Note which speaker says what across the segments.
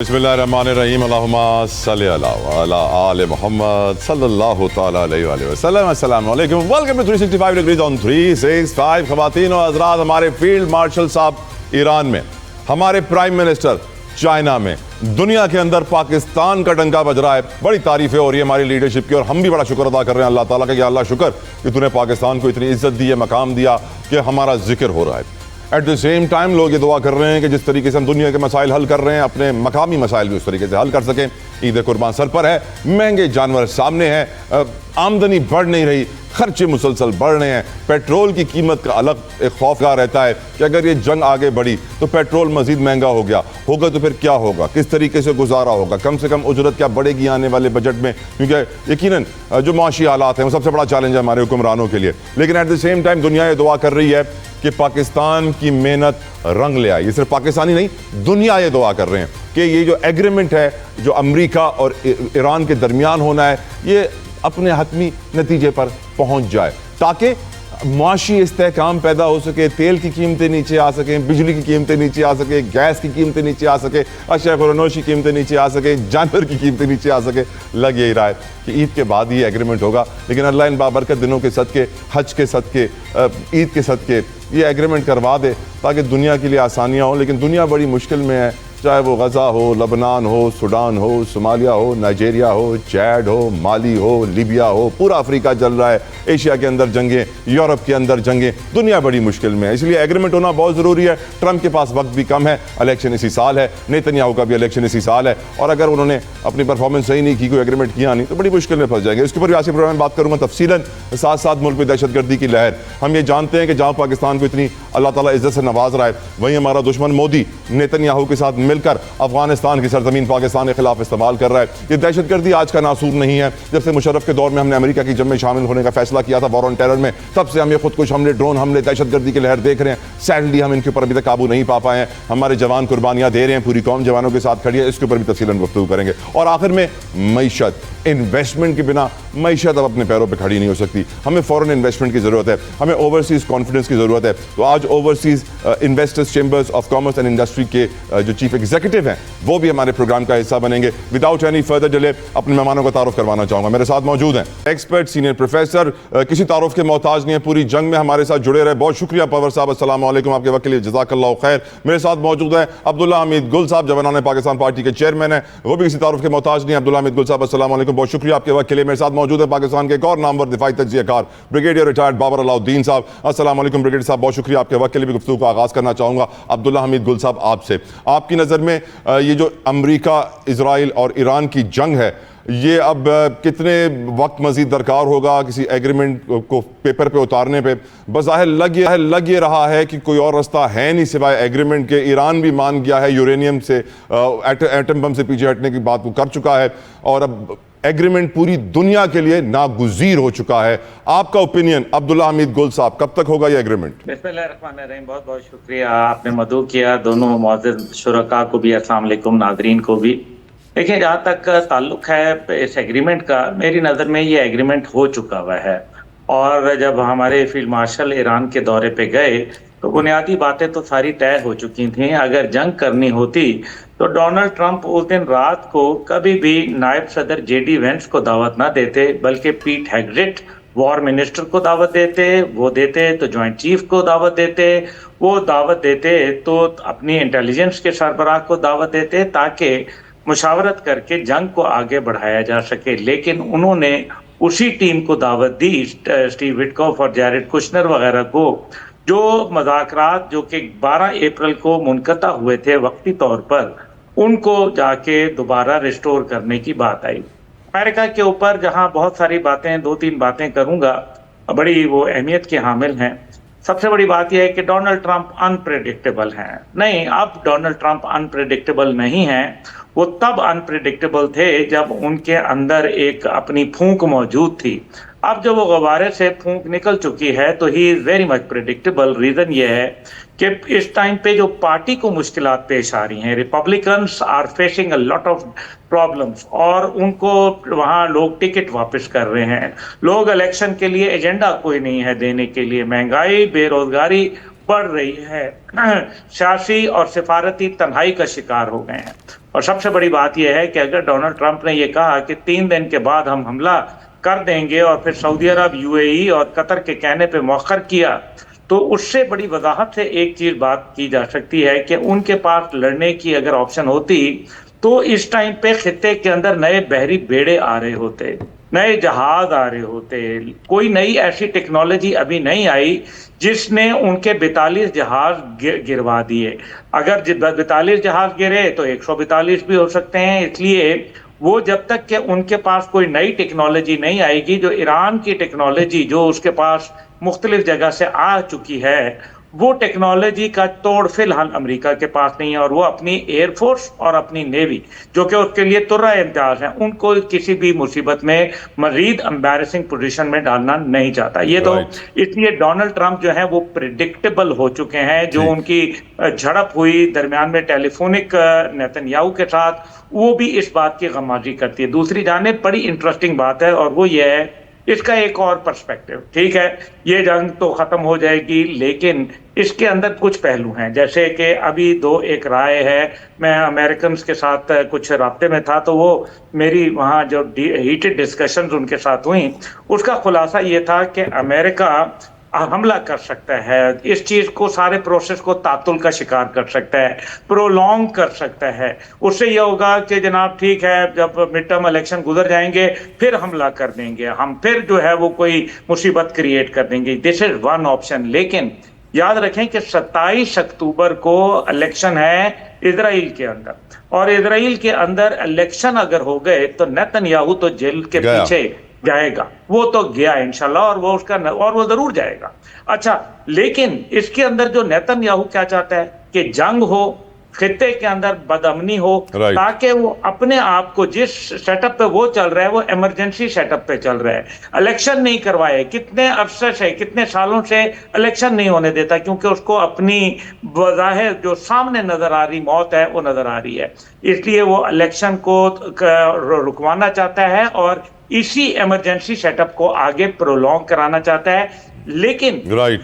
Speaker 1: बिस्मिल्लाहिर्रहमानिर्रहीम अल्लाहुम्मा सल्लि अला आले मोहम्मद सल्लल्लाहु तआला अलैहि वसल्लम। अस्सलामु अलैकुम। Welcome to 365 degrees on 365। ख़वातीन और हज़रात, हमारे फील्ड मार्शल साहब ईरान में, हमारे प्राइम मिनिस्टर चाइना में, दुनिया के अंदर पाकिस्तान का डंका बज रहा है। बड़ी तारीफ़ें हो रही है हमारी लीडरशिप की और हम भी बड़ा शुक्र अदा कर रहे हैं अल्लाह ताला का कि अल्लाह शुक्र कि तूने पाकिस्तान को इतनी इज्जत दी है, मकाम दिया कि हमारा जिक्र हो रहा है। एट द सेम टाइम लोग ये दुआ कर रहे हैं कि जिस तरीके से हम दुनिया के मसाइल हल कर रहे हैं, अपने मकामी मसाइल भी उस तरीके से हल कर सकें। ईद कुर्बान सर पर है, महंगे जानवर सामने हैं, आमदनी बढ़ नहीं रही, खर्चे मुसलसल बढ़ रहे हैं। पेट्रोल की कीमत का अलग एक खौफगा रहता है कि अगर ये जंग आगे बढ़ी तो पेट्रोल मजीद महंगा हो गया होगा तो फिर क्या होगा, किस तरीके से गुजारा होगा, कम से कम उजरत क्या बढ़ेगी आने वाले बजट में, क्योंकि यकीनन जो माशी हालात हैं वो सबसे बड़ा चैलेंज है हमारे हुक्मरानों के लिए। लेकिन एट द सेम टाइम दुनिया ये दुआ कर रही है कि पाकिस्तान की मेहनत रंग ले आए। ये सिर्फ पाकिस्तानी नहीं, दुनिया ये दुआ कर रहे हैं कि ये जो एग्रीमेंट है जो अमेरिका और ईरान के दरमियान होना है, ये अपने हतमी नतीजे पर पहुंच जाए ताकि माशी इस्तेहकाम पैदा हो सके, तेल की कीमतें नीचे आ सकें, बिजली की कीमतें नीचे आ सके, गैस की कीमतें नीचे आ सके, अशिया खुरानोश की कीमतें नीचे आ सके, जानवर की कीमतें नीचे आ सके। लग यही रहा है कि ईद के बाद ही एग्रीमेंट होगा, लेकिन अल्लाह इन बाबरकत दिनों के सदके, हज के सदके, ईद के सदके ये एग्रीमेंट करवा दे ताकि दुनिया के लिए आसानियाँ हों। लेकिन दुनिया बड़ी मुश्किल में है, चाहे वो गज़ा हो, लबनान हो, सूडान हो, सोमालिया हो, नाइजीरिया हो, चैड हो, माली हो, लीबिया हो, पूरा अफ्रीका जल रहा है, एशिया के अंदर जंगें, यूरोप के अंदर जंगें, दुनिया बड़ी मुश्किल में है। इसलिए एग्रीमेंट होना बहुत ज़रूरी है। ट्रंप के पास वक्त भी कम है, इलेक्शन इसी साल है, नेतन्याहू का भी इलेक्शन इसी साल है, और अगर उन्होंने अपनी परफॉर्मेंस सही नहीं की, कोई एग्रीमेंट किया नहीं, तो बड़ी मुश्किल में फंस जाएंगे। इसके ऊपर भी आज के प्रोग्राम में बात करूँगा तफसीलन। साथ साथ मुल्क में दहशतगर्दी की लहर, हम ये जानते हैं कि जहाँ पाकिस्तान को इतनी अल्लाह ताला इज्जत से नवाज रहा है, वहीं हमारा दुश्मन मोदी नेतन्याहू के साथ मिलकर अफगानिस्तान की सरजमीन पाकिस्तान के खिलाफ इस्तेमाल कर रहा है। ये दहशतगर्दी आज का नासूर नहीं है। जब से मुशर्रफ के दौर में हमने अमेरिका की जंग में शामिल होने का फैसला किया था, वॉर ऑन टेरर में, तब से हम ये खुदकुश हमले, ड्रोन हमले, दहशतगर्दी की लहर देख रहे हैं। सैडली हम इनके ऊपर अभी तक काबू नहीं पा पाए हैं। हमारे जवान कुर्बानियां दे रहे हैं, पूरी कौम जवानों के साथ खड़ी है। इसके ऊपर भी तफसीलन गुफ्तगू करेंगे। और आखिर में मईशत, इन्वेस्टमेंट के बिना मईशत अब अपने पैरों पर खड़ी नहीं हो सकती। हमें फॉरेन इन्वेस्टमेंट की जरूरत है, हमें ओवरसीज कॉन्फिडेंस की जरूरत है। तो आज overseas investors chambers of commerce and industry के जो चीफ एग्जीक्यूटिव हैं वो भी हमारे प्रोग्राम का हिस्सा बनेंगे। विदाउट एनी फर्दर डिले अपने मेहमानों का तारुफ करवाना चाहूंगा। मेरे साथ मौजूद हैं एक्सपर्ट, सीनियर प्रोफेसर, किसी तारुफ के मोहताज नहीं है, पूरी जंग में हमारे साथ जुड़े रहे। बहुत शुक्रिया पवर साहब, अस्सलाम वालेकुम, आपके वक्त के लिए जज़ाकल्लाहु खैर। मेरे साथ मौजूद है अब्दुल्ला हमीद गुल साहब, जवानाने पाकिस्तान पार्टी के चेयरमैन है, वो भी किसी तारुफ के मोहताज नहीं है। अब्दुल्ला हमीद गुल साहब, अस्सलाम वालेकुम, बहुत शुक्रिया आपके वक्त के लिए। मेरे साथ मौजूद है पाकिस्तान के एक और नामवर दिफाई तज्जियाकार ब्रिगेडियर रिटायर्ड बाबर अलाउद्दीन साहब, अस्सलाम वालेकुम ब्रिगेडियर साहब, बहुत शुक्रिया आपके वक्त के लिए। भी गुफ्तगू का आगाज़ करना चाहूँगा अब्दुल्ला हमीद गुल साहब आपसे। आपकी नज़र में ये जो अमरीका, इजराइल और ईरान की जंग है, ये अब कितने वक्त मजीद दरकार होगा किसी एग्रीमेंट को पेपर पे उतारने पे? बज़ाहिर लग ये रहा है कि कोई और रास्ता है नहीं सिवाय एग्रीमेंट के। ईरान भी मान गया है, यूरेनियम से, एटम बम से पीछे हटने की बात वो कर चुका है, और अब एग्रीमेंट पूरी दुनिया के लिए नागुज़ीर हो चुका है। आपका ओपिनियन अब्दुल्ला हमीद गुल साहब, कब तक होगा ये एग्रीमेंट?
Speaker 2: बिस्मिल्लाहिर्रहमानिर्रहीम, बहुत बहुत शुक्रिया, आपने मदऊ किया दोनों मुअज़्ज़िज़ शुरका को भी, अस्सलाम वालेकुम नाज़रीन को भी। देखिए, जहाँ तक ताल्लुक़ है इस एग्रीमेंट का, मेरी नज़र में ये एग्रीमेंट हो चुका हुआ है। और जब हमारे फील्ड मार्शल ईरान के दौरे पे गए तो बुनियादी बातें तो सारी तय हो चुकी थी। अगर जंग करनी होती तो डोनाल्ड ट्रंप उस दिन रात को कभी भी नायब सदर जेडी वेंस को दावत ना देते, बल्कि पीट हेग्सेट वॉर मिनिस्टर को दावत देते, वो देते तो जॉइंट चीफ को दावत देते, वो दावत देते तो अपनी इंटेलिजेंस के सरबराह को दावत देते, ताकि मुशावरत करके जंग को आगे बढ़ाया जा सके। लेकिन उन्होंने उसी टीम को दावत दी, स्टीव विटकॉफ और जैरेड कुशनर वगैरह को, जो मज़ाकरात जो कि 12 अप्रैल को मुनक़ता हुए थे वक्ती तौर पर, उनको जाके दोबारा रिस्टोर करने की बात आई। अमेरिका के ऊपर जहां बहुत सारी बातें, 2-3 बातें करूंगा, बड़ी वो अहमियत के हामिल हैं। सबसे बड़ी बात यह है कि डोनाल्ड ट्रंप अनप्रेडिक्टेबल हैं। नहीं, अब डोनाल्ड ट्रंप अनप्रेडिक्टेबल नहीं हैं, वो तब अनप्रेडिक्टेबल थे जब उनके अंदर एक अपनी फूंक मौजूद थी। अब जब वो गवारे से फूंक निकल चुकी है तो he is very much predictable. Reason ये है कि इस टाइम पे जो पार्टी को मुश्किलात पेश आ रही हैं, Republicans are facing a lot of problems, और उनको वहाँ लोग टिकट वापस कर रहे हैं। लोग इलेक्शन के लिए एजेंडा कोई नहीं है देने के लिए, महंगाई, बेरोजगारी बढ़ रही है, सियासी और सिफारती तन्हाई का शिकार हो गए हैं। और सबसे बड़ी बात यह है कि अगर डोनाल्ड ट्रंप ने यह कहा कि 3 दिन के बाद हम हमला कर देंगे और फिर सऊदी अरब, यूएई और कतर के कहने पे मौखर किया, तो उससे बड़ी वजाहत से एक चीज बात की जा सकती है कि उनके पास लड़ने की अगर ऑप्शन होती तो इस टाइम पे खित्ते के अंदर नए बहरी बेड़े आ रहे होते, नए जहाज आ रहे होते, कोई नई ऐसी टेक्नोलॉजी अभी नहीं आई जिसने उनके 42 जहाज गिरवा दिए। अगर 42 जहाज गिरे तो 142 भी हो सकते हैं। इसलिए वो जब तक कि उनके पास कोई नई टेक्नोलॉजी नहीं आएगी, जो ईरान की टेक्नोलॉजी जो उसके पास मुख्तलिफ जगह से आ चुकी है, वो टेक्नोलॉजी का तोड़ फिलहाल अमेरिका के पास नहीं है। और वो अपनी एयरफोर्स और अपनी नेवी, जो कि उसके लिए तुर्रा इम्तियाज है, उनको किसी भी मुसीबत में मजीद एम्बैरेसिंग पोजीशन में डालना नहीं चाहता। ये तो इसलिए डोनाल्ड ट्रंप जो है वो प्रिडिक्टेबल हो चुके हैं। जो उनकी झड़प हुई दरमियान में टेलीफोनिक नेतन्याहू के साथ, वो भी इस बात की गमाजी करती है। दूसरी जानिब बड़ी इंटरेस्टिंग बात है और वो ये है, इसका एक और पर्सपेक्टिव, ठीक है ये जंग तो खत्म हो जाएगी, लेकिन इसके अंदर कुछ पहलू हैं। जैसे कि अभी एक राय है, मैं अमेरिकन के साथ कुछ राब्ते में था, तो वो मेरी वहाँ जो हीटेड डिस्कशंस उनके साथ हुई, उसका खुलासा ये था कि अमेरिका हमला कर सकता है, इस चीज को, सारे प्रोसेस को तातुल का शिकार कर सकता है, प्रोलॉन्ग कर सकता है। उससे यह होगा कि जनाब ठीक है, जब मिड टर्म इलेक्शन गुजर जाएंगे फिर हमला कर देंगे हम, फिर जो है वो कोई मुसीबत क्रिएट कर देंगे। This is one option. लेकिन याद रखें कि 27 अक्टूबर को इलेक्शन है इजराइल के अंदर, और इजराइल के अंदर इलेक्शन अगर हो गए तो नेतन्याहू तो जेल के पीछे जाएगा, वो तो गया इंशाल्लाह, और वो उसका और वो जरूर जाएगा। अच्छा, लेकिन इसके अंदर जो नेतन्याहू क्या चाहता है कि जंग हो, खित्ते के अंदर बदअमनी हो, ताकि वो अपने आप को जिस सेटअप पे वो चल रहा है वो इमरजेंसी सेटअप पे चल रहा है, इलेक्शन नहीं करवाए। कितने अरसे से, कितने सालों से इलेक्शन नहीं होने देता, क्योंकि उसको अपनी बज़ाहिर जो सामने नजर आ रही मौत है वो नजर आ रही है। इसलिए वो इलेक्शन को रुकवाना चाहता है और इसी इमरजेंसी सेटअप को आगे प्रोलॉन्ग कराना चाहता है। लेकिन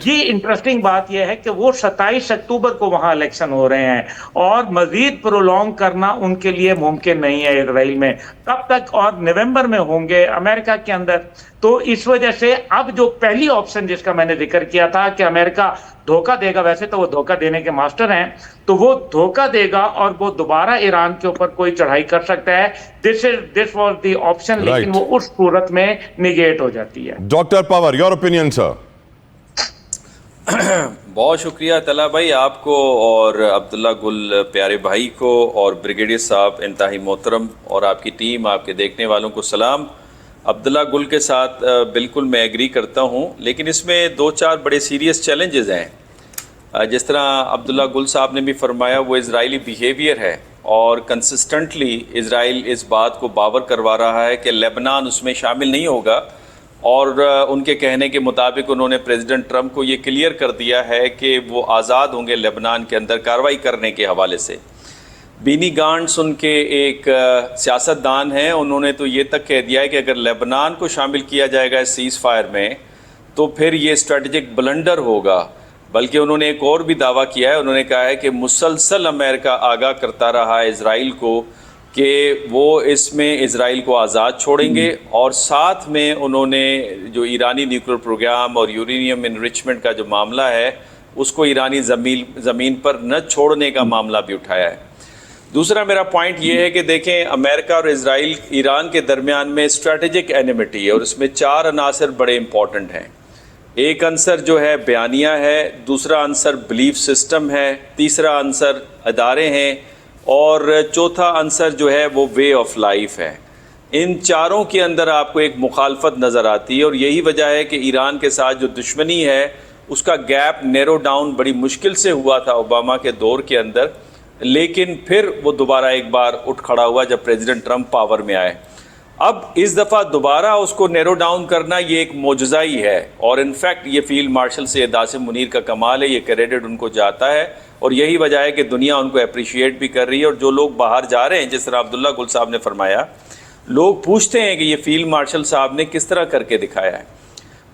Speaker 2: ये इंटरेस्टिंग बात यह है कि वो 27 अक्टूबर को वहां इलेक्शन हो रहे हैं और मजीद प्रोलॉन्ग करना उनके लिए मुमकिन नहीं है इजराइल में। कब तक? और नवंबर में होंगे अमेरिका के अंदर। तो इस वजह से अब जो पहली ऑप्शन जिसका मैंने जिक्र किया था कि अमेरिका धोखा देगा, वैसे तो वो धोखा देने के मास्टर हैं, तो वो धोखा देगा और वो दोबारा ईरान के ऊपर कोई चढ़ाई कर सकता है। दिस वाज द ऑप्शन, लेकिन वो उस सूरत में निगेट हो जाती है।
Speaker 1: Doctor Pawar, your opinion sir.
Speaker 3: बहुत शुक्रिया तला भाई आपको और अब्दुल्ला गुल प्यारे भाई को और ब्रिगेडियर साहब इंतहाई मोहतरम और आपकी टीम, आपके देखने वालों को सलाम। अब्दुल्ला गुल के साथ बिल्कुल मैं एग्री करता हूँ, लेकिन इसमें 2-4 बड़े सीरियस चैलेंजेस हैं। जिस तरह अब्दुल्ला गुल साहब ने भी फरमाया, वो इजरायली बिहेवियर है और कंसिस्टेंटली इजराइल इस बात को बावर करवा रहा है कि लेबनान उसमें शामिल नहीं होगा। और उनके कहने के मुताबिक उन्होंने प्रेसिडेंट ट्रंप को ये क्लियर कर दिया है कि वो आज़ाद होंगे लेबनान के अंदर कार्रवाई करने के हवाले से। बीनी गांट्स उनके एक सियासतदान हैं, उन्होंने तो ये तक कह दिया है कि अगर लेबनान को शामिल किया जाएगा इस सीज़ फायर में तो फिर ये स्ट्रेटजिक ब्लंडर होगा। बल्कि उन्होंने एक और भी दावा किया है, उन्होंने कहा है कि मुसलसल अमेरिका आगाह करता रहा है इजराइल को कि वो इसमें इजराइल को आज़ाद छोड़ेंगे, और साथ में उन्होंने जो ईरानी न्यूक्लियर प्रोग्राम और यूरेनियम इनरिचमेंट का जो मामला है उसको ईरानी ज़मीन पर न छोड़ने का मामला भी उठाया है। दूसरा मेरा पॉइंट ये है कि देखें, अमेरिका और इजराइल ईरान के दरमियान में स्ट्रेटजिक एनिमिटी है और इसमें 4 अनासर बड़े इंपॉर्टेंट हैं। एक आंसर जो है बयानिया है, दूसरा आंसर बिलीफ सिस्टम है, तीसरा आंसर अदारे हैं और चौथा आंसर जो है वो वे ऑफ लाइफ है। इन चारों के अंदर आपको एक मुखालफत नज़र आती है और यही वजह है कि ईरान के साथ जो दुश्मनी है उसका गैप नैरो डाउन बड़ी मुश्किल से हुआ था ओबामा के दौर के अंदर, लेकिन फिर वो दोबारा एक बार उठ खड़ा हुआ जब प्रेसिडेंट ट्रंप पावर में आए। अब इस दफ़ा दोबारा उसको नैरो डाउन करना ये एक मोजज़ा ही है और इनफैक्ट ये फील्ड मार्शल सैयद आसिम मुनीर का कमाल है, ये क्रेडिट उनको जाता है और यही वजह है कि दुनिया उनको अप्रिशिएट भी कर रही है। और जो लोग बाहर जा रहे हैं, जिस तरह अब्दुल्ला गुल साहब ने फरमाया, लोग पूछते हैं कि ये फील्ड मार्शल साहब ने किस तरह करके दिखाया है।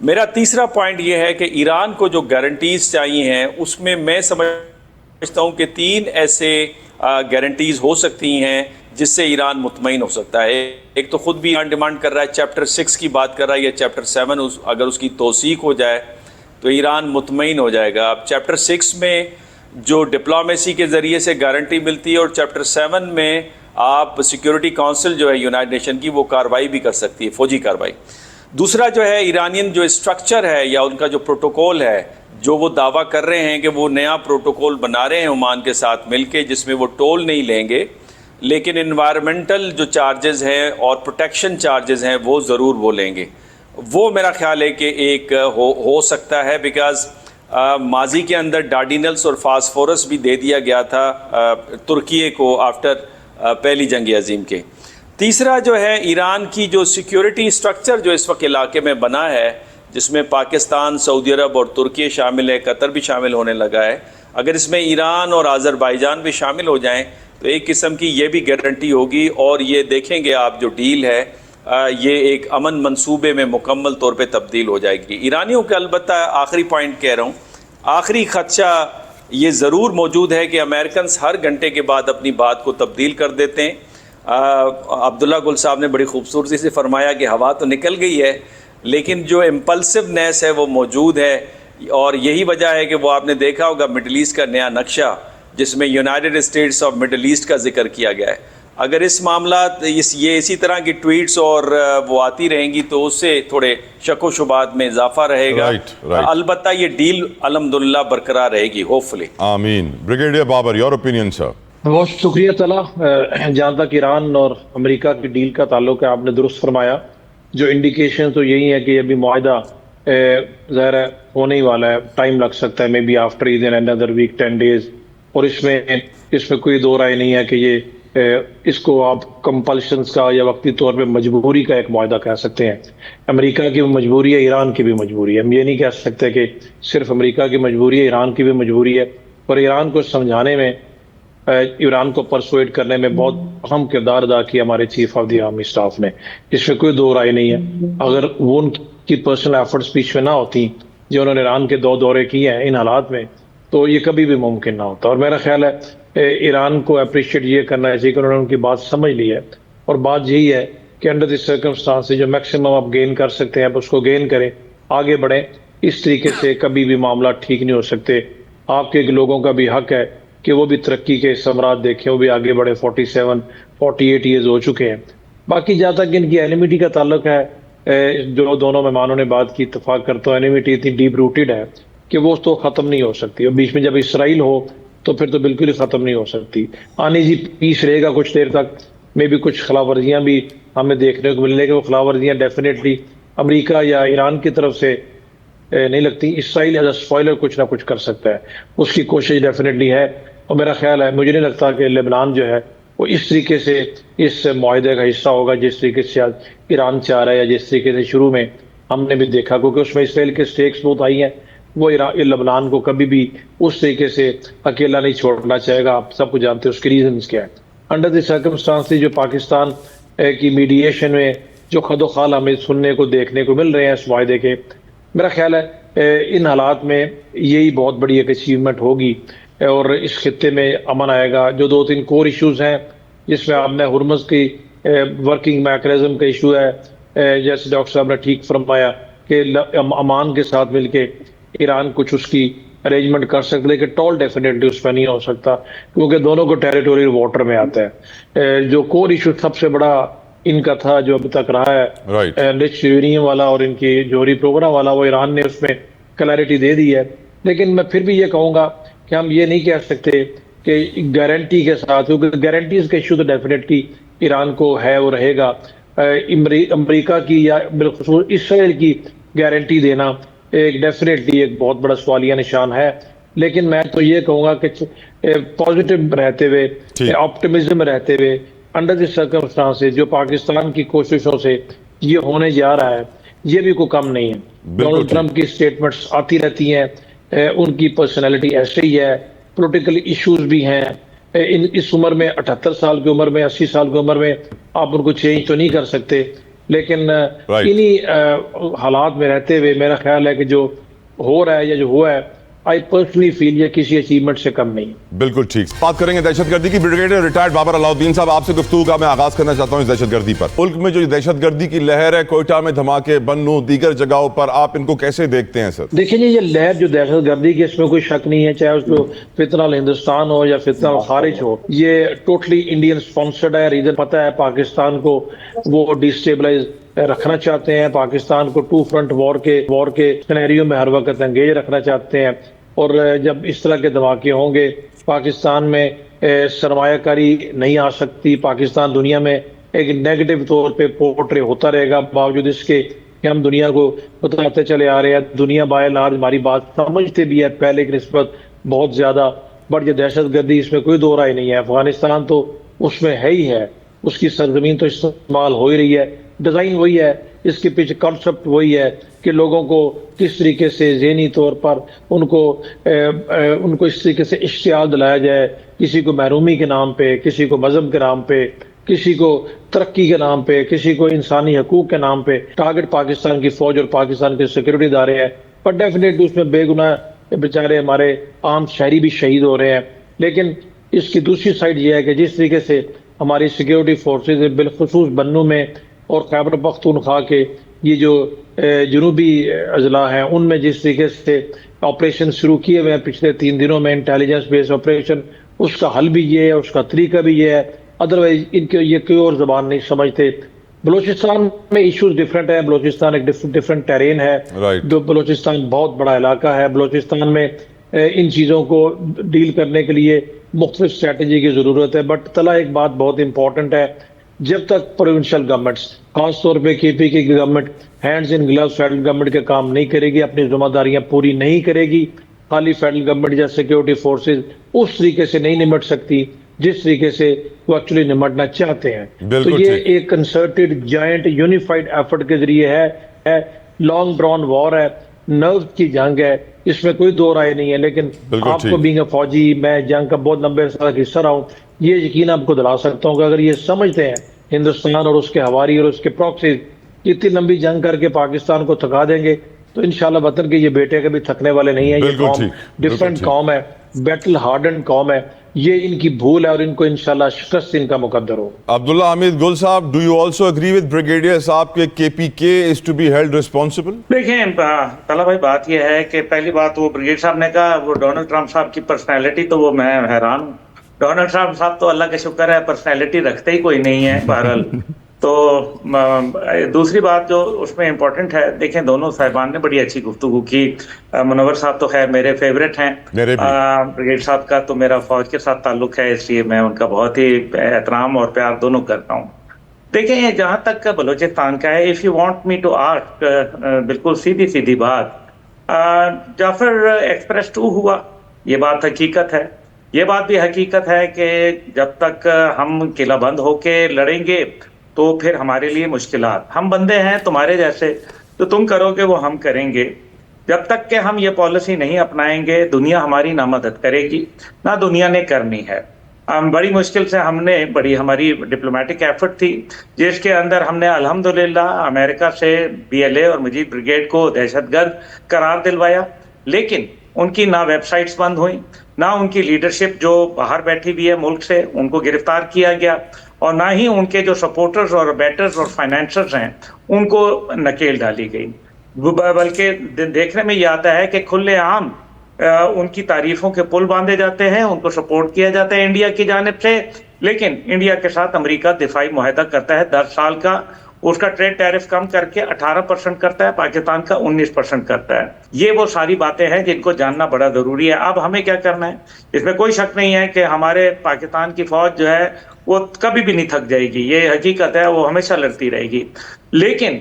Speaker 3: मेरा तीसरा पॉइंट ये है कि ईरान को जो गारंटीज़ चाहिए हैं उसमें मैं समझता हूँ कि 3 ऐसे गारंटीज़ हो सकती हैं जिससे ईरान मुतमईन हो सकता है। एक तो ख़ुद भी ईरान डिमांड कर रहा है, चैप्टर 6 की बात कर रहा है, या चैप्टर 7 अगर उसकी तौसीक हो जाए तो ईरान मुतमईन हो जाएगा। अब चैप्टर 6 में जो डिप्लोमेसी के ज़रिए से गारंटी मिलती है, और चैप्टर 7 में आप सिक्योरिटी काउंसिल जो है यूनाइटेड नेशन की, वो कार्रवाई भी कर सकती है, फ़ौजी कार्रवाई। दूसरा जो है, ईरानियन जो स्ट्रक्चर है या उनका जो प्रोटोकॉल है, जो वो दावा कर रहे हैं कि वो नया प्रोटोकॉल बना रहे हैं ओमान के साथ मिलके, जिसमें वो टोल नहीं लेंगे, लेकिन इन्वायरमेंटल जो चार्जेस हैं और प्रोटेक्शन चार्जेस हैं वो ज़रूर वो लेंगे। वो मेरा ख्याल है कि एक हो सकता है, बिकॉज़ माजी के अंदर डार्डिनल्स और फास्फोरस भी दे दिया गया था तुर्की को आफ्टर पहली जंग अजीम के। तीसरा जो है, ईरान की जो सिक्योरिटी स्ट्रक्चर जो इस वक्त इलाके में बना है, जिसमें पाकिस्तान, सऊदी अरब और तुर्की शामिल है, कतर भी शामिल होने लगा है, अगर इसमें ईरान और आज़रबाईजान भी शामिल हो जाएं तो एक किस्म की ये भी गारंटी होगी, और ये देखेंगे आप जो डील है ये एक अमन मंसूबे में मुकम्मल तौर पे तब्दील हो जाएगी। ईरानियों के अलबत्ता आखिरी पॉइंट कह रहा हूँ, आखिरी खदशा ये ज़रूर मौजूद है कि अमेरिकन्स हर घंटे के बाद अपनी बात को तब्दील कर देते हैं। अब्दुल्ला गुल साहब ने बड़ी खूबसूरती से फरमाया कि हवा तो निकल गई है, लेकिन जो इम्पल्सिवनेस है वो मौजूद है, और यही वजह है कि वो आपने देखा होगा मिडल ईस्ट का नया नक्शा, जिसमें United states of middle east का जिक्र किया गया है। अगर इस मामला ये इसी तरह की ट्वीट्स और वो आती रहेंगी तो उससे थोड़े शक शुबात में इजाफा रहेगा। अलबत्ता ये डील अल्हम्दुलिल्लाह बरकरार रहेगी, होपफुली।
Speaker 1: आमीन। Brigadier Babar, your opinion sir.
Speaker 4: बहुत शुक्रिया तला। जहाँ तक ईरान और अमेरिका की डील का ताल्लुक है, आपने दुरुस्त फरमाया। जो इंडिकेशन तो यही है कि अभी मुआहदा ज़ाहिर है होने ही वाला है, टाइम लग सकता है, maybe after Eid another week 10 days, और इसमें कोई दो राय नहीं है कि ये इसको आप कंपल्शंस का या वक्ती तौर पे मजबूरी का एक मुआहदा कह सकते हैं। अमेरिका की भी मजबूरी है, ईरान की भी मजबूरी है। हम ये नहीं कह सकते कि सिर्फ अमेरिका की मजबूरी है, ईरान की भी मजबूरी है। और ईरान को समझाने में, ईरान को परसुएड करने में बहुत अहम किरदार अदा किया हमारे chief of the army staff ने, इसमें कोई दो राय नहीं है। अगर वो उनकी पर्सनल एफर्ट्स बीच में ना होती जो उन्होंने ईरान के 2 दौरे किए हैं इन हालात में, तो ये कभी भी मुमकिन ना होता। और मेरा ख्याल है ईरान को अप्रिशिएट ये करना चाहिए कि उन्होंने उनकी बात समझ ली है, और बात यही है कि अंडर दिस सर्कमस्टांसेस जो मैक्सिमम आप गेन कर सकते हैं आप उसको गेन करें, आगे बढ़ें। इस तरीके से कभी भी मामला ठीक नहीं हो सकते। आपके लोगों का भी हक है कि वो भी तरक्की के समरात देखें, वो भी आगे बढ़े। 47-48 ईयर्स हो चुके हैं। बाकी जहाँ तक इनकी एनिमिटी का ताल्लुक है, जो दोनों मेहमानों ने बात की, इत्तेफाक करता हूँ, एनिमिटी इतनी डीप रूटेड है कि वो तो ख़त्म नहीं हो सकती। और बीच में जब इसराइल हो तो फिर तो बिल्कुल ही ख़त्म नहीं हो सकती। आने जी पीस रहेगा कुछ देर तक, में भी कुछ खिलाफवर्जियाँ भी हमें देखने को मिलने, वो खिलाफवर्जियाँ डेफिनेटली अमेरिका या ईरान की तरफ से नहीं लगती। इसराइल एज अ स्पॉइलर कुछ ना कुछ कर सकता है, उसकी कोशिश डेफिनेटली है। और मेरा ख्याल है, मुझे नहीं लगता कि लेबनान जो है वो इस तरीके से इस मुआहदे का हिस्सा होगा जिस तरीके से आज ईरान चाह रहा है, या जिस तरीके से शुरू में हमने भी देखा, क्योंकि उसमें इसराइल के स्टेक्स बहुत आई हैं। वो लेबनान को कभी भी उस तरीके से अकेला नहीं छोड़ना चाहेगा। आप सबको जानते हैं उसके रीजंस क्या है। अंडर द सर्कमस्टांसेस जो पाकिस्तान की मीडिएशन में जो खदोखाल हमें सुनने को देखने को मिल रहे हैं इस मुआहदे के, मेरा ख्याल है इन हालात में यही बहुत बड़ी एक अचीवमेंट होगी और इस खित्ते में अमन आएगा। जो 2-3 कोर इशूज़ हैं जिसमें आपने हुर्मुज़ की वर्किंग मैकेनिज्म का इशू है, जैसे डॉक्टर साहब ने ठीक फरमाया कि अमान के साथ मिलके ईरान कुछ उसकी अरेंजमेंट कर सकते, लेकिन टोल डेफिनेटली उस पर नहीं हो सकता क्योंकि दोनों को टेरिटोरियल वाटर में आता है। जो कोर इशू सबसे बड़ा इनका था जो अभी तक रहा है रिच यूरेनियम वाला और इनकी जोहरी प्रोग्राम वाला, वो ईरान ने उसमें क्लैरिटी दे दी है। लेकिन मैं फिर भी ये कहूँगा कि हम ये नहीं कह सकते कि गारंटी के साथ, क्योंकि गारंटीज का इशू तो डेफिनेटली ईरान को है और रहेगा। अमेरिका की या बिलखुसूस इसराइल की गारंटी देना एक डेफिनेटली एक बहुत बड़ा सवालिया निशान है। लेकिन मैं तो ये कहूँगा कि पॉजिटिव रहते हुए, ऑप्टिमिज्म रहते हुए, अंडर द सर्कमस्टांसेस जो पाकिस्तान की कोशिशों से ये होने जा रहा है, ये भी कोई कम नहीं है। डोनाल्ड ट्रंप की स्टेटमेंट्स आती रहती हैं, उनकी पर्सनैलिटी ऐसे ही है, पॉलिटिकल इश्यूज भी हैं। इस उम्र में 78 साल की उम्र में, 80 साल की उम्र में आप उनको चेंज तो नहीं कर सकते, लेकिन इन्हीं हालात में रहते हुए मेरा ख्याल है कि जो हो रहा है या जो हुआ है आई पर्सनली फील ये किसी अचीवमेंट से कम नहीं है।
Speaker 1: बिल्कुल ठीक। बात करेंगे दहशतगर्दी की। ब्रिगेडियर रिटायर्ड बाबर अलाउद्दीन साहब, आपसे गुफ्तगू का मैं आगाज करना चाहता हूं इस दहशतगर्दी पर। मुल्क में जो दहशतगर्दी की लहर है, कोयटा में धमाके, बन्नू, दीगर जगहों पर, आप इनको कैसे देखते हैं सर?
Speaker 4: देखिए जी, ये लहर जो दहशतगर्दी की, इसमें कोई शक नहीं है, चाहे उसको फितना हिंदुस्तान हो या फितना खारिज हो, ये टोटली इंडियन स्पॉन्सर्ड है। रीजन पता है, पाकिस्तान को वो डिस्टेबलाइज रखना चाहते हैं, पाकिस्तान को टू फ्रंट वॉर के सिनेरियो में हर वक्त एंगेज रखना चाहते हैं। और जब इस तरह के धमाके होंगे, पाकिस्तान में सरमायाकारी नहीं आ सकती, पाकिस्तान दुनिया में एक नेगेटिव तौर पे पोर्ट्रे होता रहेगा, बावजूद इसके कि हम दुनिया को बताते चले आ रहे हैं। दुनिया बाय लार्ज हमारी बात समझते भी है पहले की निस्बत बहुत ज्यादा। बट ये दहशतगर्दी, इसमें कोई दो राय नहीं है। अफगानिस्तान तो उसमें है ही है, उसकी सरजमीन तो इस्तेमाल हो ही रही है, डिजाइन वही है, इसके पीछे कॉन्सेप्ट वही है कि लोगों को किस तरीके से ज़हनी तौर पर उनको इस तरीके से इश्तियाल दिलाया जाए, किसी को महरूमी के नाम पे, किसी को मजहब के नाम पे, किसी को तरक्की के नाम पे, किसी को इंसानी हकूक के नाम पे। टारगेट पाकिस्तान की फौज और पाकिस्तान के सिक्योरिटी इदारे हैं, पर डेफिनेटली उसमें बेगुनाह बेचारे हमारे आम शहरी भी शहीद हो रहे हैं। लेकिन इसकी दूसरी साइड ये है कि जिस तरीके से हमारी सिक्योरिटी फोर्सेज बिलखुसूस बन्नू में और खैबर पख्तूनख्वा के ये जो जनूबी अजला हैं, उनमें जिस तरीके से ऑपरेशन शुरू किए हुए हैं पिछले 3 दिनों में, इंटेलिजेंस बेस्ड ऑपरेशन, उसका हल भी ये है, उसका तरीका भी ये है। अदरवाइज इनके ये कोई और जबान नहीं समझते। बलूचिस्तान में इश्यूज डिफरेंट है, बलूचिस्तान एक डिफरेंट टेरेन है। बलूचिस्तान बहुत बड़ा इलाका है। बलूचिस्तान में इन चीज़ों को डील करने के लिए मुख्तलिफ स्ट्रेटजी की ज़रूरत है। बट तला एक बात बहुत इंपॉर्टेंट है, जब तक प्रोविंशियल गवर्नमेंट्स, खासतौर पे KPK की government hands in gloves federal government के काम नहीं करेगी, अपनी जिम्मेदारियां पूरी नहीं करेगी, खाली फेडरल गवर्नमेंट या सिक्योरिटी फोर्सेज उस तरीके से नहीं निमट सकती जिस तरीके से वो एक्चुअली निमटना चाहते हैं। तो ये एक कंसर्टेड जायंट यूनिफाइड एफर्ट के जरिए है लॉन्ग ड्रॉन वॉर है, नर्व की जंग है, इसमें कोई दो राय नहीं है। लेकिन आपको बीइंग अ फौजी, मैं जंग का बहुत लंबे अरसे तक हिस्सा रहा हूँ, ये यकीन आपको दिला सकता हूँ कि अगर ये समझते हैं हिंदुस्तान और उसके हवारी और उसके प्रॉक्सीज इतनी लंबी जंग करके पाकिस्तान को थका देंगे, तो इंशाल्लाह वतन के ये बेटे कभी थकने वाले नहीं है। ये कौम डिफरेंट कौम है, बैटल हार्डन कौम है, ये इनकी भूल है और इनको इंशाल्लाह शिकस्त इनका मुकद्दर हो।
Speaker 1: अब्दुल्ला हमीद गुल साहब, do you also agree with brigadier साहब के KPK is to be held responsible?
Speaker 2: देखिए तला भाई, बात यह है कि पहली बात वो ब्रिगेडियर साहब ने कहा, वो डोनाल्ड ट्रंप साहब की पर्सनैलिटी, तो वो मैं हैरान हूँ। डोनाल्ड ट्रंप साहब तो अल्लाह का शुक्र है पर्सनैलिटी रखते ही कोई नहीं है बहरहाल। तो दूसरी बात जो उसमें इम्पोर्टेंट है, देखें दोनों साहिबान ने बड़ी अच्छी गुफ्तगू की। मुनव्वर साहब तो खैर मेरे फेवरेट हैं, ब्रिगेड साहब का तो मेरा फौज के साथ ताल्लुक है, इसलिए मैं उनका बहुत ही एहतराम और प्यार दोनों करता हूँ। देखें जहाँ तक बलूचिस्तान का है, if you want me to ask, बिल्कुल सीधी सीधी बात, जाफर एक्सप्रेस 2 हुआ, ये बात हकीकत है। ये बात भी हकीकत है कि जब तक हम किला बंद होके लड़ेंगे तो फिर हमारे लिए मुश्किलात, हम बंदे हैं तुम्हारे जैसे, तो तुम करोगे वो हम करेंगे। जब तक कि हम ये पॉलिसी नहीं अपनाएंगे, दुनिया हमारी ना मदद करेगी ना दुनिया ने करनी है। बड़ी मुश्किल से हमने हमारी डिप्लोमेटिक एफर्ट थी, जिसके अंदर हमने अल्हम्दुलिल्लाह अमेरिका से BLA और मुजीब ब्रिगेड को दहशतगर्द करार दिलवाया, लेकिन उनकी ना वेबसाइट्स बंद हुई, ना उनकी लीडरशिप जो बाहर बैठी हुई है मुल्क से उनको गिरफ्तार किया गया, और ना ही उनके जो सपोर्टर्स और बेटर्स और फाइनेंसर्स हैं उनको नकेल डाली गई। बल्कि देखने में ये आता है कि खुलेआम उनकी तारीफों के पुल बांधे जाते हैं, उनको सपोर्ट किया जाता है इंडिया की जानिब से। लेकिन इंडिया के साथ अमेरिका दिफाई मुआहदा करता है 10 साल का, उसका ट्रेड टैरिफ कम करके 18% करता है, पाकिस्तान का 19% करता है। ये वो सारी बातें हैं जिनको जानना बड़ा जरूरी है। अब हमें क्या करना है, इसमें कोई शक नहीं है कि हमारे पाकिस्तान की फौज जो है वो कभी भी नहीं थक जाएगी, ये हकीकत है, वो हमेशा लड़ती रहेगी। लेकिन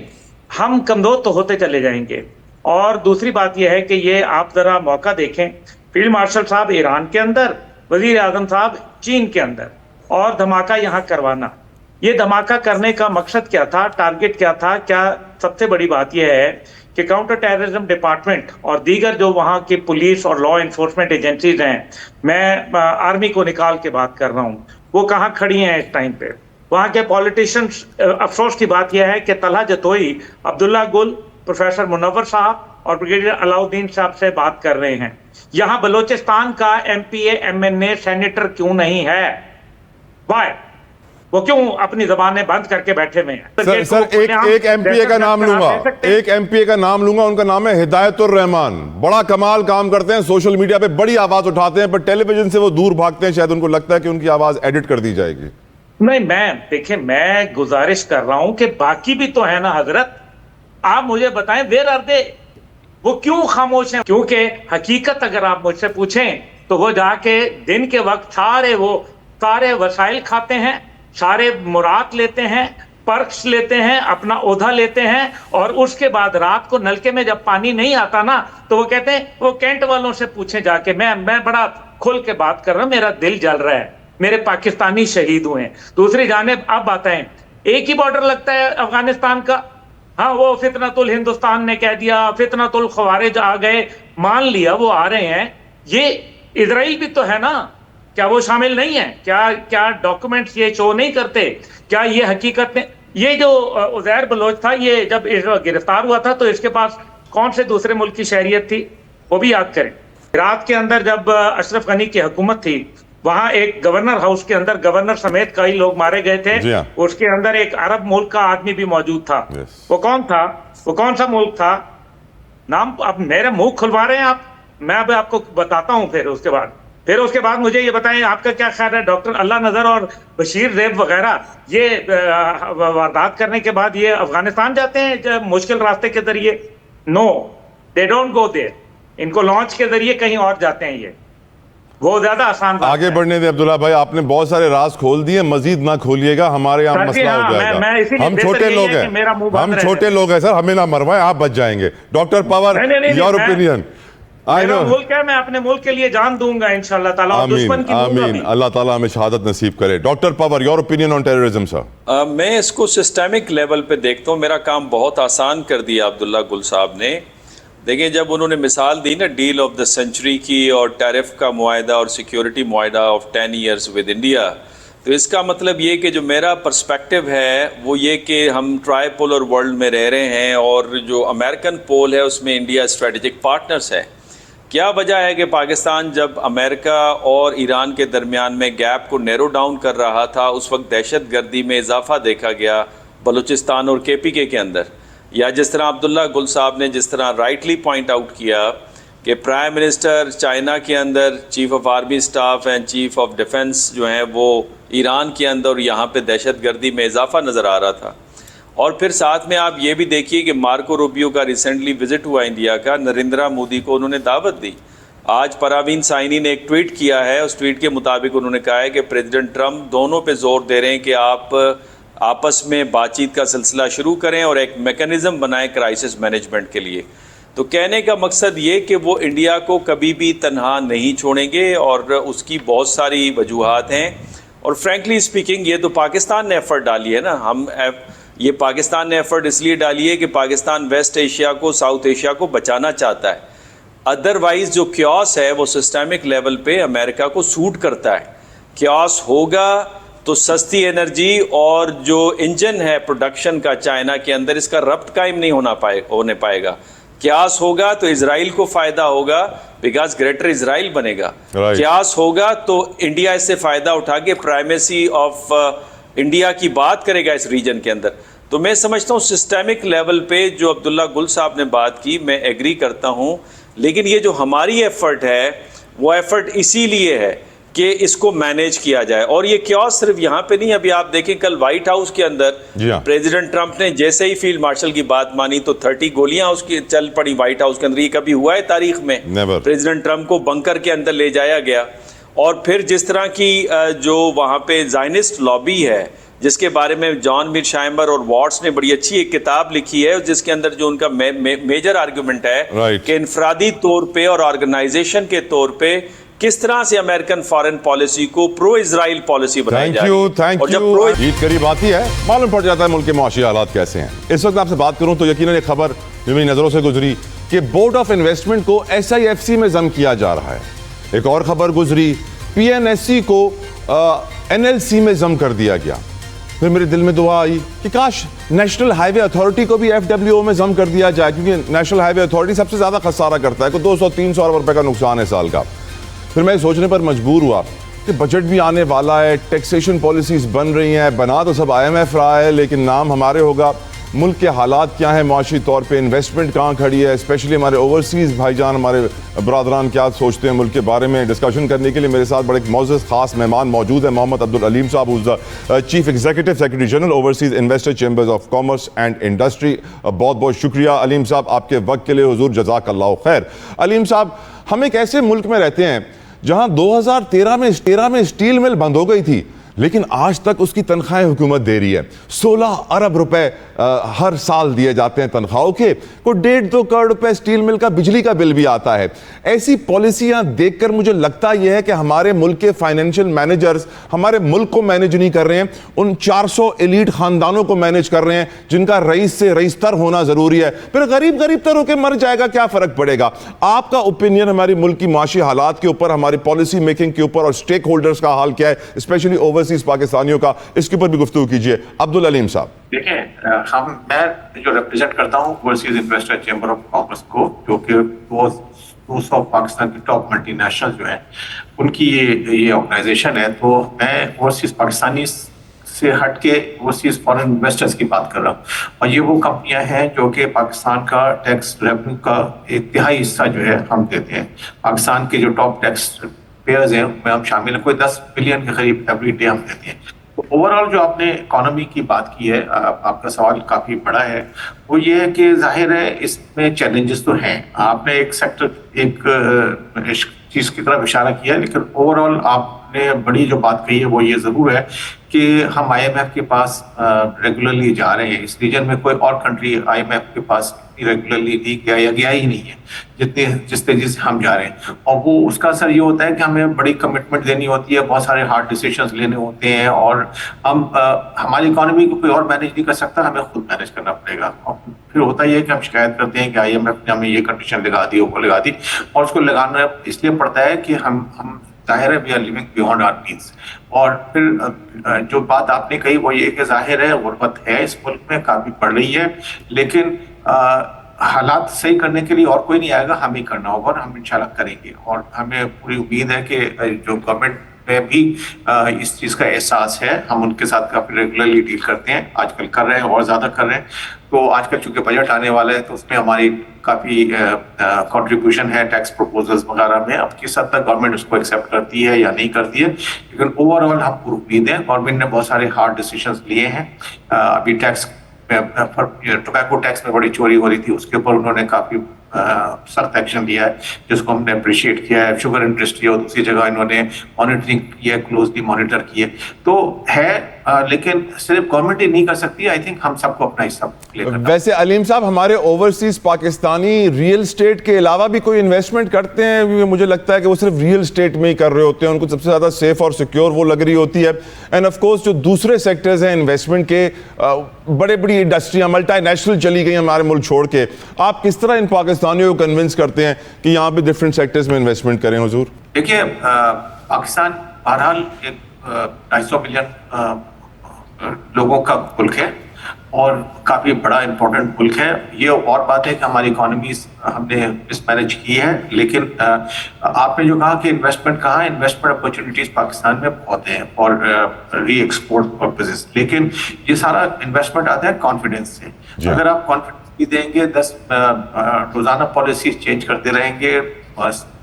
Speaker 2: हम कमजोर तो होते चले जाएंगे। और दूसरी बात यह है कि ये आप जरा मौका देखें, फील्ड मार्शल साहब ईरान के अंदर, वजीर आजम साहब चीन के अंदर, और धमाका यहाँ करवाना। ये धमाका करने का मकसद क्या था, टारगेट क्या था? क्या सबसे बड़ी बात यह है कि काउंटर टेररिज्म डिपार्टमेंट और दीगर जो वहाँ की पुलिस और लॉ इन्फोर्समेंट एजेंसीज हैं, मैं आर्मी को निकाल के बात कर रहा हूँ, वो कहाँ खड़ी हैं इस टाइम पे? वहाँ के पॉलिटिशियंस, अफसोस की बात यह है कि तलहा जतोई, अब्दुल्ला गुल, प्रोफेसर मुनव्वर साहब और ब्रिगेडियर अलाउद्दीन साहब से बात कर रहे हैं, यहां बलोचिस्तान का एमपीए एमएनए सेनेटर क्यों नहीं है? वाई? वो क्यों अपनी जबानें बंद करके बैठे हुए हैं?
Speaker 1: सर एक एमपीए का नाम लूंगा, एक एमपीए का नाम लूंगा, उनका नाम है हिदायतुर रहमान। बड़ा कमाल काम करते हैं, सोशल मीडिया पे बड़ी आवाज उठाते हैं, पर टेलीविजन से वो दूर भागते हैं, शायद उनको लगता है कि उनकी आवाज एडिट कर दी जाएगी।
Speaker 2: नहीं, मैं गुजारिश कर रहा हूं कि बाकी भी तो है ना हजरत, आप मुझे बताएं वेयर आर दे, वो क्यों खामोश हैं? क्योंकि हकीकत अगर आप मुझसे पूछें तो वो जाके दिन के वक्त सारे वसाइल खाते हैं, सारे मुराद लेते हैं, पर्क्स लेते हैं, अपना ओधा लेते हैं, और उसके बाद रात को नलके में जब पानी नहीं आता ना तो वो कहते हैं वो कैंट वालों से पूछे जाके। मैं बड़ा खुल के बात कर रहा हूं, मेरा दिल जल रहा है, मेरे पाकिस्तानी शहीद हुए हैं। दूसरी जानिब अब बताएं, एक ही बॉर्डर लगता है अफगानिस्तान का। हाँ, वो फितनतुल हिंदुस्तान ने कह दिया, फितनतुल खवारिज आ गए, मान लिया वो आ रहे हैं, ये इजराइल भी तो है ना, क्या वो शामिल नहीं है? क्या डॉक्यूमेंट्स ये शो नहीं करते? क्या ये हकीकत में, ये जो उज़ैर बलोच था, ये जब गिरफ्तार हुआ था तो इसके पास कौन से दूसरे मुल्क की शहरियत थी, वो भी याद करें। इराक के अंदर जब अशरफ गनी की हुकूमत थी, वहां एक गवर्नर हाउस के अंदर गवर्नर समेत कई लोग मारे गए थे, उसके अंदर एक अरब मुल्क का आदमी भी मौजूद था। वो कौन था? वो कौन सा मुल्क था? नाम अब मेरे मुंह खुलवा रहे हैं आप, मैं अब आपको बताता हूं। फिर उसके बाद मुझे ये बताएं, आपका क्या ख्याल है डॉक्टर अल्लाह नजर और बशीर रेब वगैरह ये वारदात करने के बाद ये अफगानिस्तान जाते हैं मुश्किल रास्ते के जरिए? No, they don't go there, इनको लॉन्च के जरिए कहीं और जाते हैं। ये वो ज्यादा आसान बात
Speaker 1: आगे बढ़ने दे अब्दुल्ला भाई, आपने बहुत सारे राज खोल दिए, मजीद ना खोलिएगा, हमारे यहाँ मसला हो जाएगा। हम छोटे लोग हैं, छोटे लोग हैं सर, हमें ना मरवाएं, आप बच जाएंगे। Doctor power, your opinion.
Speaker 2: मेरा मुल्क है, मैं अपने मुल्क के लिए जान दूंगा इंशाल्लाह ताला, और दुश्मन की
Speaker 1: आमीन, अल्लाह ताला हमें शहादत नसीब करे। Doctor power, your opinion on terrorism sir.
Speaker 3: मैं इसको सिस्टेमिक लेवल पे देखता हूँ, मेरा काम बहुत आसान कर दिया अब्दुल्ला गुल साहब ने। देखिए, जब उन्होंने मिसाल दी ना डील ऑफ द सेंचुरी की और टैरिफ का मुआहदा और सिक्योरिटी मुआहदा ऑफ 10 ईयर्स विद इंडिया, तो इसका मतलब ये कि जो मेरा पर्सपेक्टिव है वो ये कि हम ट्राईपोलर वर्ल्ड में रह रहे हैं, और जो अमेरिकन पोल है उसमें इंडिया स्ट्रेटेजिक पार्टनर्स है। क्या वजह है कि पाकिस्तान जब अमेरिका और ईरान के दरमियान में गैप को नैरो डाउन कर रहा था, उस वक्त दहशत गर्दी में इजाफा देखा गया बलूचिस्तान और KPK के अंदर, या जिस तरह अब्दुल्ला गुल साहब ने जिस तरह राइटली पॉइंट आउट किया कि प्राइम मिनिस्टर चाइना के अंदर, chief of army staff and chief of defence जो हैं वो ईरान के अंदर, और यहाँ पे दहशत गर्दी में इजाफा नज़र आ रहा था। और फिर साथ में आप ये भी देखिए कि मार्को रूबियो का रिसेंटली विजिट हुआ इंडिया का, नरेंद्र मोदी को उन्होंने दावत दी। आज परवीन साइनी ने एक ट्वीट किया है, उस ट्वीट के मुताबिक उन्होंने कहा है कि प्रेसिडेंट ट्रंप दोनों पे जोर दे रहे हैं कि आप आपस में बातचीत का सिलसिला शुरू करें और एक मैकेनिज़्म बनाएं क्राइसिस मैनेजमेंट के लिए। तो कहने का मकसद ये कि वो इंडिया को कभी भी तनहा नहीं छोड़ेंगे, और उसकी बहुत सारी वजूहात हैं। और फ्रैंकली स्पीकिंग, ये तो पाकिस्तान ने एफ़र्ट डाली है ना, ये पाकिस्तान ने एफ़र्ट इसलिए डाली है कि पाकिस्तान वेस्ट एशिया को, साउथ एशिया को बचाना चाहता है। अदरवाइज़ जो क्यास है वो सिस्टमिक लेवल पे अमेरिका को सूट करता है। क्यास होगा तो सस्ती एनर्जी और जो इंजन है प्रोडक्शन का चाइना के अंदर, इसका रब्त कायम नहीं होने पाएगा। क्यास होगा तो इजराइल को फ़ायदा होगा, बिकॉज ग्रेटर इजराइल बनेगा। क्यास होगा तो इंडिया इससे फ़ायदा उठा के प्राइमेसी ऑफ इंडिया की बात करेगा इस रीजन के अंदर। तो मैं समझता हूँ सिस्टेमिक लेवल पे जो अब्दुल्ला गुल साहब ने बात की, मैं एग्री करता हूँ, लेकिन ये जो हमारी एफर्ट है वो एफर्ट इसीलिए है कि इसको मैनेज किया जाए। और ये क्या सिर्फ यहाँ पे नहीं, अभी आप देखें कल व्हाइट हाउस के अंदर प्रेसिडेंट ट्रंप ने जैसे ही फील्ड मार्शल की बात मानी तो 30 गोलियां उसकी चल पड़ी व्हाइट हाउस के अंदर। ये कभी हुआ है तारीख में? प्रेसिडेंट ट्रंप को बंकर के अंदर ले जाया गया। और फिर जिस तरह की जो वहाँ पे ज़ायनिस्ट लॉबी है, जिसके बारे में जॉन मीरशाइमर और वॉट्स ने बड़ी अच्छी एक किताब लिखी है, जिसके अंदर जो उनका मेजर आर्गुमेंट है कि इनफरादी तौर पे और ऑर्गेनाइजेशन के तौर पे किस तरह से अमेरिकन फॉरेन पॉलिसी को प्रो इजराइल पॉलिसी बनाई जाए।
Speaker 1: Thank you. ईद करीब आती है, मालूम पड़ जाता है मुल्क के मुआशी हालात कैसे हैं। इस वक्त आपसे बात करूं तो यकीनन एक खबर जो मेरी नजरों से गुजरी कि बोर्ड ऑफ इन्वेस्टमेंट को SIFC में जम किया जा रहा है। एक और खबर गुजरी, PNSC को NLC में जम कर दिया गया। फिर मेरे दिल में दुआ आई कि काश नेशनल हाईवे अथॉरिटी को भी FWO में जम कर दिया जाए, क्योंकि नेशनल हाईवे अथॉरिटी सबसे ज़्यादा खसारा करता है, को 200-300 अरब रुपए का नुकसान है साल का। फिर मैं सोचने पर मजबूर हुआ कि बजट भी आने वाला है, टैक्सेशन पॉलिसीज़ बन रही हैं, बना तो सब IMF रहा है, लेकिन नाम हमारे होगा। मुल्क के हालात क्या हैं माशी तौर पे, इन्वेस्टमेंट कहाँ खड़ी है, स्पेशली हमारे ओवरसीज़ भाईजान, हमारे बरादरान क्या सोचते हैं मुल्क के बारे में। डिस्कशन करने के लिए मेरे साथ बड़े मोअज़्ज़ज़ ख़ास मेहमान मौजूद हैं। मोहम्मद अब्दुल अलीम साहब, who's chief executive secretary general overseas investor chambers of commerce and industry. बहुत बहुत शुक्रिया अलीम साहब आपके वक्त के लिए, हुज़ूर जज़ाकल्लाहु खैर। अलीम साहब, हम एक ऐसे मुल्क में रहते हैं जहाँ 2013 में स्टील मिल बंद हो गई थी, लेकिन आज तक उसकी तनख्वाहें हुकूमत दे रही है। 16 अरब रुपए हर साल दिए जाते हैं तनख्वाहों के, को 1.5-2 करोड़ रुपए स्टील मिल का बिजली का बिल भी आता है। ऐसी पॉलिसियां देखकर मुझे लगता यह है कि हमारे मुल्क के फाइनेंशियल मैनेजर्स हमारे मुल्क को मैनेज नहीं कर रहे हैं, उन 400 एलीट खानदानों को मैनेज कर रहे हैं जिनका रईस से रईसतर होना जरूरी है। फिर गरीब तर होकर मर जाएगा, क्या फर्क पड़ेगा? आपका ओपिनियन हमारी मुल्क की माशी हालात के ऊपर, हमारी पॉलिसी मेकिंग के ऊपर और स्टेक होल्डर्स का हाल क्या है, स्पेशली ओवरसीज पाकिस्तानियों का, इसके ऊपर भी गुफ्तगू कीजिए। अब्दुल अलीम साहब।
Speaker 5: देखिए, मैं जो रिप्रेजेंट करता हूँ overseas investor chamber of commerce को, जो कि 200 पाकिस्तान की टॉप मल्टीनेशनल जो है उनकी ये ऑर्गेनाइजेशन है। तो मैं ओवरसीज पाकिस्तानी से हट के ओवरसीज फॉरेन इन्वेस्टर्स की बात कर रहा हूँ, और ये वो कंपनियां हैं जो कि पाकिस्तान का टैक्स रेवेन्यू का 1/3 हिस्सा जो है हम देते हैं। पाकिस्तान के जो टॉप टैक्स पेयर्स हैं उनमें हम शामिल हैं, कोई 10 बिलियन के करीब एवरी डे हम देते हैं। तो ओवरऑल जो आपने इकोनॉमी की बात की है, आपका सवाल काफी बड़ा है, वो ये है कि जाहिर है इसमें चैलेंजेस तो हैं। आपने एक सेक्टर, एक चीज की तरफ इशारा किया है, लेकिन ओवरऑल आपने बड़ी जो बात कही है वो ये जरूर है कि हम IMF के पास रेगुलरली जा रहे हैं। इस रीजन में कोई और कंट्री IMF के पास रेगुलरली नहीं गया या गया ही नहीं है जिस तेजी से हम जा रहे हैं। और वो उसका असर ये होता है कि हमें बड़ी कमिटमेंट देनी होती है, बहुत सारे हार्ड डिसीजंस लेने होते हैं, और हम हमारी इकोनॉमी को कोई और मैनेज नहीं कर सकता, हमें खुद मैनेज करना पड़ेगा। और फिर होता यह है कि हम शिकायत करते हैं कि IMF ने हमें ये कंडीशन लगा दी, वो लगा दी, और उसको लगाना इसलिए पड़ता है कि हम जाहिर है we are living beyond our means. और फिर जो बात आपने कही वो ये कि जाहिर है गुर्बत है इस मुल्क में, काफी बढ़ रही है, लेकिन हालात सही करने के लिए और कोई नहीं आएगा, हम ही करना होगा, और हम इंशाल्लाह करेंगे। और हमें पूरी उम्मीद है कि जो गवर्नमेंट में भी इस चीज़ का एहसास है, हम उनके साथ काफ़ी रेगुलरली डील करते हैं, आजकल कर रहे हैं और ज़्यादा कर रहे हैं। तो आजकल चूंकि बजट आने वाला है तो उसमें हमारी काफ़ी कंट्रीब्यूशन है टैक्स प्रपोजल्स वगैरह में। अब किस हद तक गवर्नमेंट उसको एक्सेप्ट करती है या नहीं करती है, लेकिन ओवरऑल हम पूरी उम्मीद है। गवर्नमेंट ने बहुत सारे हार्ड डिसीजंस लिए हैं। अभी टैक्स टोबैको टैक्स में बड़ी चोरी हो रही थी, उसके ऊपर उन्होंने काफी सख्त एक्शन लिया है, जिसको हमने अप्रिशिएट किया है। शुगर इंडस्ट्री और दूसरी जगह इन्होंने मॉनिटरिंग किया है, क्लोजली मॉनिटर किए, तो है। लेकिन सिर्फ गवर्नमेंट ही नहीं कर सकती, आई थिंक हम सबको अपना हिस्सा प्ले करना।
Speaker 1: वैसे अलीम साहब, हमारे ओवरसीज पाकिस्तानी रियल स्टेट के अलावा भी कोई इन्वेस्टमेंट करते हैं? मुझे लगता है कि वो सिर्फ रियल स्टेट में ही कर रहे होते हैं, उनको सबसे ज़्यादा सेफ और सिक्योर वो लग रही होती है। एंड ऑफ कोर्स जो दूसरे सेक्टर्स हैं इन्वेस्टमेंट के, बड़े बड़ी इंडस्ट्रियाँ मल्टीनेशनल चली गई हमारे मुल्क छोड़ के, आप किस तरह इन पाकिस्तानियों को कन्विंस करते हैं कि यहाँ पे डिफरेंट सेक्टर्स में इन्वेस्टमेंट करें? हुजूर
Speaker 5: देखिए, पाकिस्तान बहरहाल एक 250 मिलियन लोगों का मुल्क है और काफी बड़ा इंपॉर्टेंट मुल्क है। ये और बात है कि हमारी इकोनॉमी हमने मिसमैनेज की है, लेकिन आपने जो कहा कि इन्वेस्टमेंट कहाँ, इन्वेस्टमेंट अपॉर्चुनिटीज पाकिस्तान में बहुत हैं और री एक्सपोर्ट पर्पसेस, लेकिन ये सारा इन्वेस्टमेंट आता है कॉन्फिडेंस से। अगर आप कॉन्फिडेंस भी देंगे, 10 रोजाना पॉलिसी चेंज करते रहेंगे,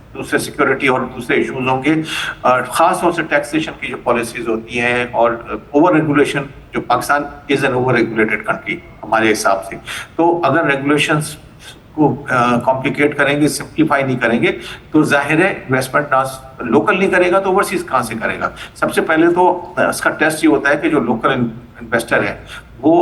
Speaker 5: दूसरे सिक्योरिटी और दूसरे इश्यूज होंगे, खास तौर से टैक्सेशन की जो पॉलिसीज होती हैं और ओवर रेगुलेशन, जो Pakistan is an over regulated country हमारे हिसाब से। तो अगर रेगुलेशंस को कॉम्प्लिकेट करेंगे, सिंप्लीफाई नहीं करेंगे, तो जाहिर है इन्वेस्टमेंट ना लोकल नहीं करेगा तो ओवरसीज कहाँ से करेगा? सबसे पहले तो इसका टेस्ट ये होता है कि जो लोकल इन्वेस्टर है वो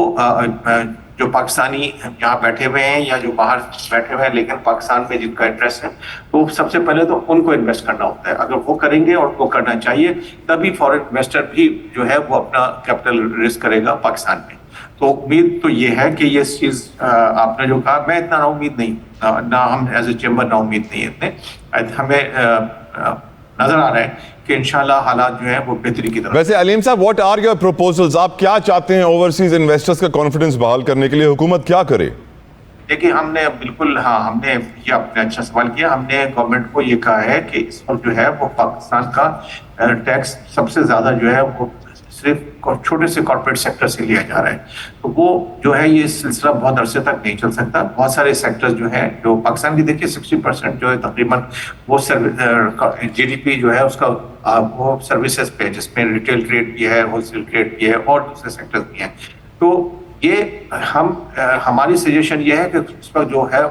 Speaker 5: जो पाकिस्तानी यहाँ बैठे हुए हैं या जो बाहर बैठे हुए हैं लेकिन पाकिस्तान में जिनका इंटरेस्ट है, तो सबसे पहले तो उनको इन्वेस्ट करना होता है। अगर वो करेंगे और उनको करना चाहिए, तभी फॉरेन इन्वेस्टर भी जो है वो अपना कैपिटल रिस्क करेगा पाकिस्तान में। तो उम्मीद तो ये है कि ये चीज़ आपने जो कहा, मैं इतना ना उम्मीद नहीं, ना हम एज ए चैम्बर ना उम्मीद नहीं है इतने। हमें नजर आ रहा है कि इंशाल्लाह हालात जो है वो बेहतरी की तरफ।
Speaker 1: वैसे अलीम साहब, व्हाट आर योर प्रपोजल्स? आप क्या चाहते हैं ओवरसीज इन्वेस्टर्स का कॉन्फिडेंस बहाल करने के लिए हुकूमत क्या करे?
Speaker 5: देखिए, हमने बिल्कुल, हाँ, हमने ये आपने अच्छा सवाल किया। हमने गवर्नमेंट को ये कहा है कि इस वक्त जो है वो पाकिस्तान का टैक्स सबसे ज्यादा जो है वो सिर्फ छोटे से कॉर्पोरेट सेक्टर से लिया जा रहा है। तो वो जो है ये सिलसिला बहुत अरसे तक नहीं चल सकता। बहुत सारे सेक्टर्स जो है जो पाकिस्तान की, देखिए 60% जो है तकरीबन वो GDP जो है उसका वो सर्विसेज पे, जिसमें रिटेल ट्रेड भी है, होलसेल ट्रेड भी है और दूसरे सेक्टर्स भी हैं। तो ये हमारी सजेशन ये है कि इस वक्त जो है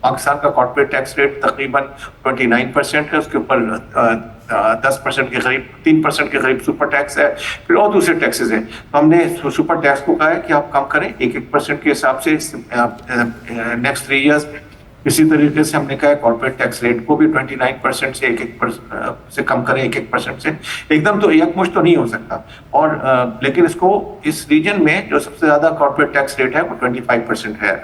Speaker 5: पाकिस्तान का कॉर्पोरेट टैक्स रेट तकरीबन 29% है, उसके ऊपर 10% के करीब, 3% के करीब सुपर टैक्स है, फिर और दूसरे टैक्सेस हैं। तो हमने सुपर टैक्स को कहा है कि आप कम करें 1% के हिसाब से नेक्स्ट 3 इयर्स। इसी तरीके से हमने कहा है कॉर्पोरेट टैक्स रेट को भी 29% से 1% से कम करें, 1% से। एकदम तो यकमुश्त तो नहीं हो सकता, और लेकिन इसको इस रीजन में जो सबसे ज्यादा कॉर्पोरेट टैक्स रेट है वो 25% है,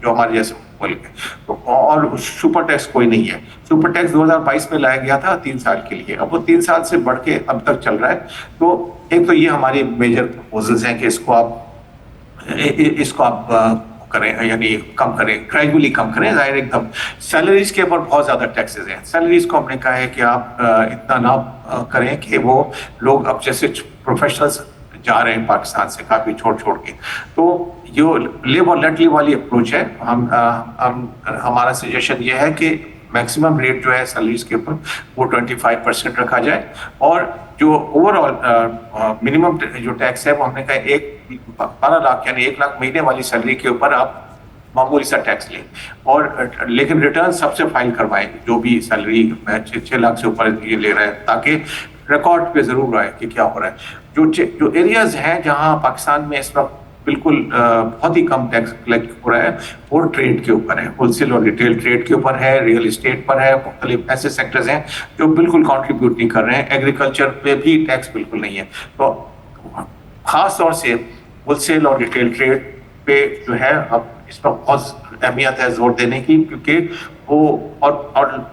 Speaker 5: जो हमारे जैसे मुल्क है। तो और सुपर टैक्स कोई नहीं है। सुपर टैक्स 2022 में लाया गया था 3 साल के लिए, अब वो 3 साल से बढ़ के अब तक चल रहा है। तो एक तो ये हमारी मेजर प्रपोजल्स हैं कि इसको आप करें, यानी कम करें, ग्रेजुअली कम करें। जाहिर एकदम सैलरीज के ऊपर बहुत ज्यादा टैक्सेस हैं। सैलरीज को हमने कहा है कि आप इतना ना करें कि वो लोग, अब जैसे प्रोफेशनल्स जा रहे हैं पाकिस्तान से काफी छोड़ के, तो जो लिव और लेट लिव वाली अप्रोच है, हमारा सजेशन ये है कि मैक्सिमम रेट जो है सैलरीज के ऊपर वो 25% रखा जाए, और जो ओवरऑल मिनिमम जो टैक्स है वो हमने कहा 12 लाख यानी 1 लाख महीने वाली सैलरी के ऊपर आप मामूली सा टैक्स लें, और लेकिन रिटर्न सबसे फाइल करवाएं जो भी सैलरी 6 लाख से ऊपर ये ले रहा है, ताकि रिकॉर्ड पे जरूर आए कि क्या हो रहा है। जो एरियाज हैं जहां पाकिस्तान में इस वक्त बिल्कुल बहुत ही कम टैक्स कलेक्ट हो रहा है, वो ट्रेड के ऊपर है, होलसेल और रिटेल ट्रेड के ऊपर है, रियल एस्टेट पर है, मुख्तलिफ ऐसे सेक्टर्स हैं जो बिल्कुल कंट्रीब्यूट नहीं कर रहे हैं। एग्रीकल्चर पे भी टैक्स बिल्कुल नहीं है। तो खास तौर से होलसेल और रिटेल ट्रेड पे जो है अब इस पर बहुत अहमियत है जोर देने की, क्योंकि वो और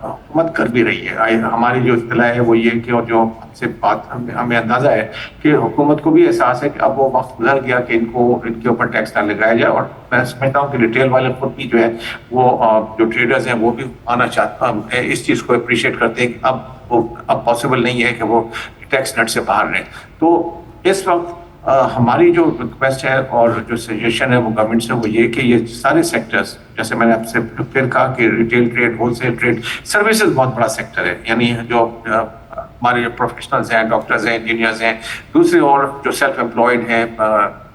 Speaker 5: हुकूमत कर भी रही है। हमारी जो इत्तला है वो ये कि, और जो हमसे बात हमें अंदाजा है कि हुकूमत को भी एहसास है कि अब वो वक्त गुजर गया कि इनके ऊपर टैक्स ना लगाया जाए। और मैं समझता हूँ कि रिटेल वाले खुद भी जो है वो जो ट्रेडर्स हैं वो भी आना चाहते, इस चीज़ को अप्रिशिएट करते हैं कि अब पॉसिबल नहीं है कि वो टैक्स नेट से बाहर रहें। तो इस वक्त हमारी जो रिक्वेस्ट है और जो सजेशन है वो गवर्नमेंट से वो ये कि ये सारे सेक्टर्स, जैसे मैंने आपसे फिर कहा कि retail trade, wholesale trade, services बहुत बड़ा सेक्टर है, यानी जो हमारे प्रोफेशनल्स हैं, डॉक्टर्स हैं, इंजीनियर्स हैं, दूसरे और जो सेल्फ एम्प्लॉयड हैं,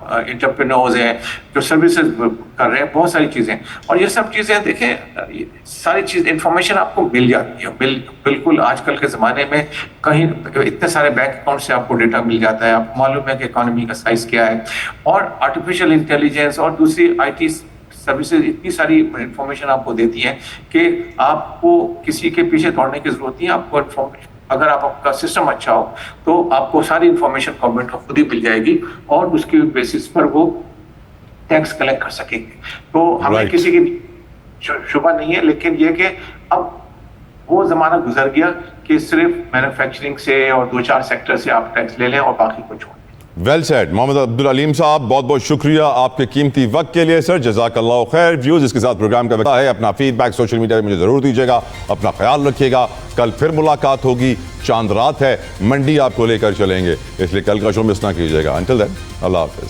Speaker 5: एंटरप्रेन्योर्स हैं, जो सर्विसेज कर रहे हैं, बहुत सारी चीज़ें। और ये सब चीज़ें देखें, सारी चीज़ इंफॉर्मेशन आपको मिल जाती है। बिल्कुल आजकल के ज़माने में कहीं इतने सारे बैंक अकाउंट से आपको डेटा मिल जाता है, आपको मालूम है कि इकोनॉमी का साइज क्या है, और आर्टिफिशियल इंटेलिजेंस और दूसरी IT सर्विसेज इतनी सारी इंफॉर्मेशन आपको देती हैं कि आपको किसी के पीछे दौड़ने की जरूरत नहीं है। आपको इंफॉर्मेशन, अगर आपका सिस्टम अच्छा हो तो आपको सारी इंफॉर्मेशन गवर्नमेंट को खुद ही मिल जाएगी, और उसके बेसिस पर वो टैक्स कलेक्ट कर सकेंगे। तो हमें किसी की शुबा नहीं है, लेकिन ये कि अब वो जमाना गुजर गया कि सिर्फ मैन्युफैक्चरिंग से और 2-4 सेक्टर से आप टैक्स ले लें और बाकी को छोड़।
Speaker 1: वेल सेड मोहम्मद अब्दुल अलीम साहब, बहुत बहुत शुक्रिया आपके कीमती वक्त के लिए सर। जज़ाकल्लाह खैर। व्यूज इसके साथ प्रोग्राम का वक्त है। अपना फीडबैक सोशल मीडिया पे मुझे जरूर दीजिएगा। अपना ख्याल रखिएगा। कल फिर मुलाकात होगी। चांद रात है, मंडी आपको लेकर चलेंगे, इसलिए कल का शो मिस ना कीजिएगा। अंटिल देन, अल्लाह हाफिज।